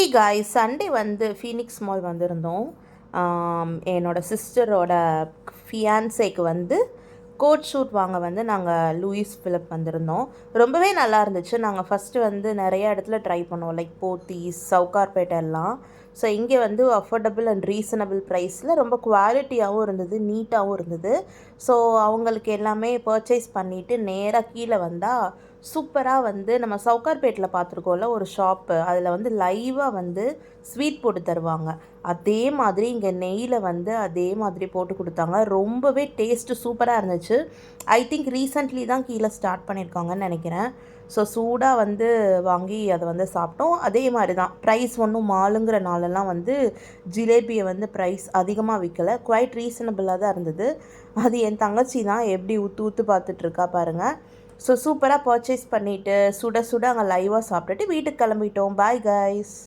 Hey guys, Sunday வந்து Phoenix mall வந்திருந்தோம். என்னோட சிஸ்டரோட ஃபியான்சேக்கு வந்து கோட் ஷூட் வாங்க வந்து நாங்கள் லூயிஸ் ஃபிலிப் வந்திருந்தோம். ரொம்பவே நல்லா இருந்துச்சு. நாங்கள் ஃபஸ்ட்டு வந்து நிறைய இடத்துல ட்ரை பண்ணோம், லைக் போத்தீஸ், சவுகார்பேட்டை எல்லாம். ஸோ இங்கே வந்து அஃபோர்டபுள் அண்ட் ரீசனபிள் ப்ரைஸில் ரொம்ப குவாலிட்டியாகவும் இருந்தது, நீட்டாகவும் இருந்தது. ஸோ அவங்களுக்கு எல்லாமே பர்ச்சேஸ் பண்ணிவிட்டு நேராக கீழே வந்தால் சூப்பராக வந்து நம்ம சவுகார்பேட்டில் பார்த்துருக்கோம்ல ஒரு ஷாப்பு, அதில் வந்து லைவாக வந்து ஸ்வீட் போட்டு தருவாங்க. அதே மாதிரி இங்கே நெய்யில் வந்து அதே மாதிரி போட்டு கொடுத்தாங்க. ரொம்பவே டேஸ்ட்டு சூப்பராக இருந்துச்சு. ஐ திங்க் ரீசெண்ட்லி தான் கீழே ஸ்டார்ட் பண்ணியிருக்காங்கன்னு நினைக்கிறேன். ஸோ சூடாக வந்து வாங்கி அதை வந்து சாப்பிட்டோம். அதே மாதிரி தான் ப்ரைஸ் ஒன்றும் மாலுங்கிற நாளெல்லாம் வந்து ஜிலேபியை வந்து ப்ரைஸ் அதிகமாக விற்கலை, குவைட் ரீசனபிளாக தான் இருந்தது. அது என் தங்கச்சி தான் எப்படி ஊற்று ஊற்று பார்த்துட்ருக்கா பாருங்கள். ஸோ சூப்பராக பர்ச்சேஸ் பண்ணிவிட்டு சுட சுட அங்கே லைவாக சாப்பிட்டுட்டு வீட்டுக்கு கிளம்பிட்டோம். Bye guys.